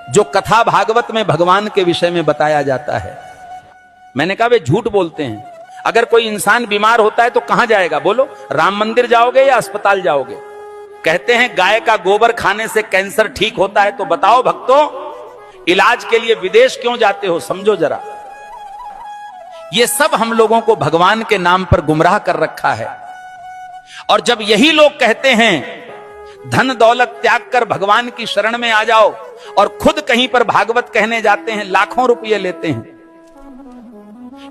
जो कथा भागवत में भगवान के विषय में बताया जाता है। मैंने कहा वे झूठ बोलते हैं। अगर कोई इंसान बीमार होता है तो कहां जाएगा बोलो? राम मंदिर जाओगे या अस्पताल जाओगे? कहते हैं गाय का गोबर खाने से कैंसर ठीक होता है, तो बताओ भक्तों इलाज के लिए विदेश क्यों जाते हो? समझो जरा, ये सब हम लोगों को भगवान के नाम पर गुमराह कर रखा है। और जब यही लोग कहते हैं धन दौलत त्याग कर भगवान की शरण में आ जाओ, और खुद कहीं पर भागवत कहने जाते हैं लाखों रुपये लेते हैं,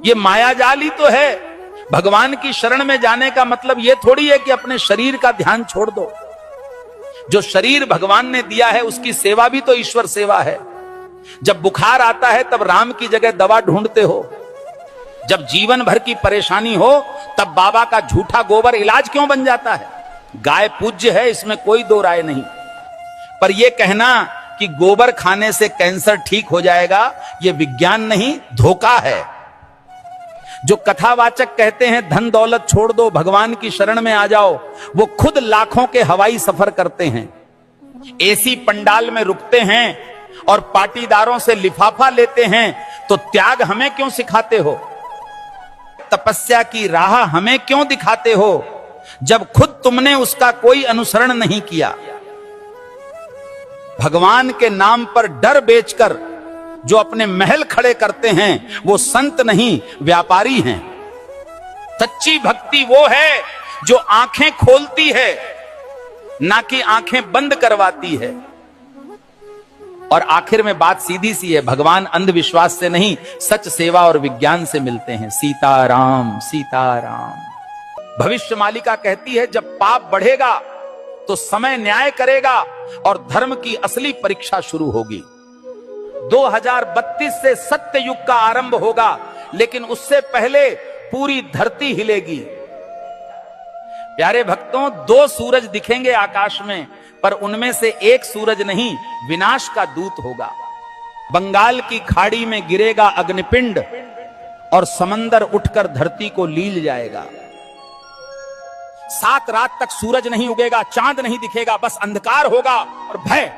ये मायाजाल ही तो है। भगवान की शरण में जाने का मतलब ये थोड़ी है कि अपने शरीर का ध्यान छोड़ दो। जो शरीर भगवान ने दिया है उसकी सेवा भी तो ईश्वर सेवा है। जब बुखार आता है तब राम की जगह दवा ढूंढते हो, जब जीवन भर की परेशानी हो तब बाबा का झूठा गोबर इलाज क्यों बन जाता है? गाय पूज्य है, इसमें कोई दो राय नहीं, पर यह कहना कि गोबर खाने से कैंसर ठीक हो जाएगा, यह विज्ञान नहीं, धोखा है। जो कथावाचक कहते हैं धन दौलत छोड़ दो भगवान की शरण में आ जाओ, वो खुद लाखों के हवाई सफर करते हैं, एसी पंडाल में रुकते हैं और पाटीदारों से लिफाफा लेते हैं, तो त्याग हमें क्यों सिखाते हो? तपस्या की राह हमें क्यों दिखाते हो जब खुद तुमने उसका कोई अनुसरण नहीं किया? भगवान के नाम पर डर बेचकर जो अपने महल खड़े करते हैं वो संत नहीं, व्यापारी हैं। सच्ची भक्ति वो है जो आंखें खोलती है, ना कि आंखें बंद करवाती है। और आखिर में बात सीधी सी है, भगवान अंधविश्वास से नहीं, सच सेवा और विज्ञान से मिलते हैं। सीताराम सीताराम। भविष्य मालिका कहती है जब पाप बढ़ेगा तो समय न्याय करेगा और धर्म की असली परीक्षा शुरू होगी। 2032 से सत्य युग का आरंभ होगा, लेकिन उससे पहले पूरी धरती हिलेगी। प्यारे भक्तों, 2 सूरज दिखेंगे आकाश में, पर उनमें से एक सूरज नहीं, विनाश का दूत होगा। बंगाल की खाड़ी में गिरेगा अग्निपिंड और समंदर उठकर धरती को लील जाएगा। 7 रात तक सूरज नहीं उगेगा, चांद नहीं दिखेगा, बस अंधकार होगा और भय,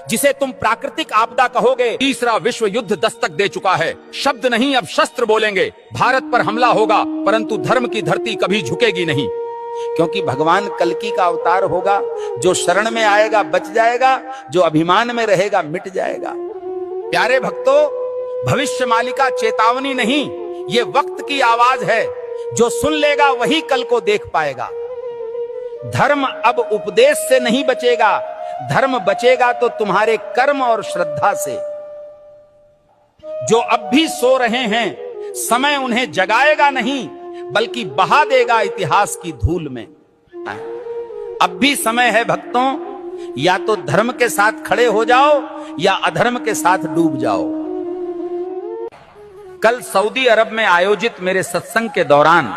जिसे तुम प्राकृतिक आपदा कहोगे। तीसरा विश्व युद्ध दस्तक दे चुका है। शब्द नहीं अब शस्त्र बोलेंगे। भारत पर हमला होगा, परंतु धर्म की धरती कभी झुकेगी नहीं, क्योंकि भगवान कल्कि का अवतार होगा। जो शरण में आएगा बच जाएगा, जो अभिमान में रहेगा मिट जाएगा। प्यारे भक्तों, भविष्य मालिका चेतावनी नहीं, ये वक्त की आवाज है। जो सुन लेगा वही कल को देख पाएगा। धर्म अब उपदेश से नहीं बचेगा, धर्म बचेगा तो तुम्हारे कर्म और श्रद्धा से। जो अब भी सो रहे हैं, समय उन्हें जगाएगा नहीं, बल्कि बहा देगा इतिहास की धूल में। अब भी समय है भक्तों, या तो धर्म के साथ खड़े हो जाओ या अधर्म के साथ डूब जाओ। कल सऊदी अरब में आयोजित मेरे सत्संग के दौरान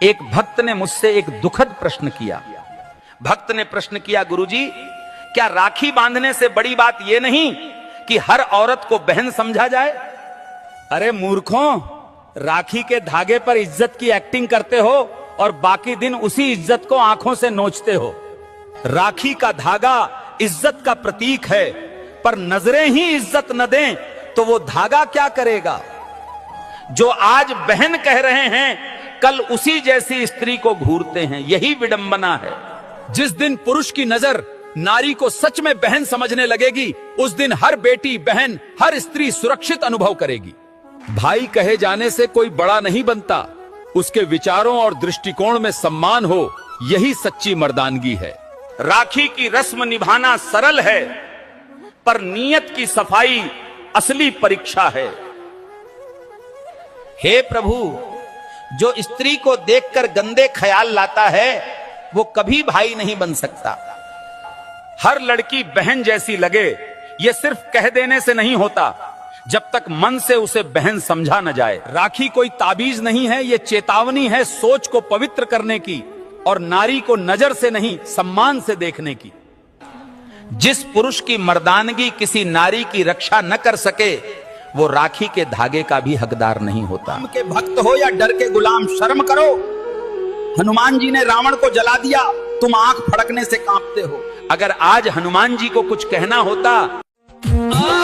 एक भक्त ने मुझसे एक दुखद प्रश्न किया। भक्त ने प्रश्न किया, गुरुजी, क्या राखी बांधने से बड़ी बात यह नहीं कि हर औरत को बहन समझा जाए? अरे मूर्खों, राखी के धागे पर इज्जत की एक्टिंग करते हो और बाकी दिन उसी इज्जत को आंखों से नोचते हो। राखी का धागा इज्जत का प्रतीक है, पर नजरें ही इज्जत न दें तो वो धागा क्या करेगा? जो आज बहन कह रहे हैं, कल उसी जैसी स्त्री को घूरते हैं। यही विडंबना है। जिस दिन पुरुष की नजर नारी को सच में बहन समझने लगेगी, उस दिन हर बेटी, बहन, हर स्त्री सुरक्षित अनुभव करेगी। भाई कहे जाने से कोई बड़ा नहीं बनता, उसके विचारों और दृष्टिकोण में सम्मान हो, यही सच्ची मर्दानगी है। राखी की रस्म निभाना सरल है, पर नीयत की सफाई असली परीक्षा है। हे प्रभु, जो स्त्री को देखकर गंदे ख्याल लाता है वो कभी भाई नहीं बन सकता। हर लड़की बहन जैसी लगे, ये सिर्फ कह देने से नहीं होता, जब तक मन से उसे बहन समझा न जाए। राखी कोई ताबीज नहीं है, ये चेतावनी है सोच को पवित्र करने की और नारी को नजर से नहीं सम्मान से देखने की। जिस पुरुष की मर्दानगी किसी नारी की रक्षा न कर सके, वो राखी के धागे का भी हकदार नहीं होता। राम के भक्त हो या डर के गुलाम, शर्म करो। हनुमान जी ने रावण को जला दिया, तुम आंख फड़कने से कांपते हो। अगर आज हनुमान जी को कुछ कहना होता आ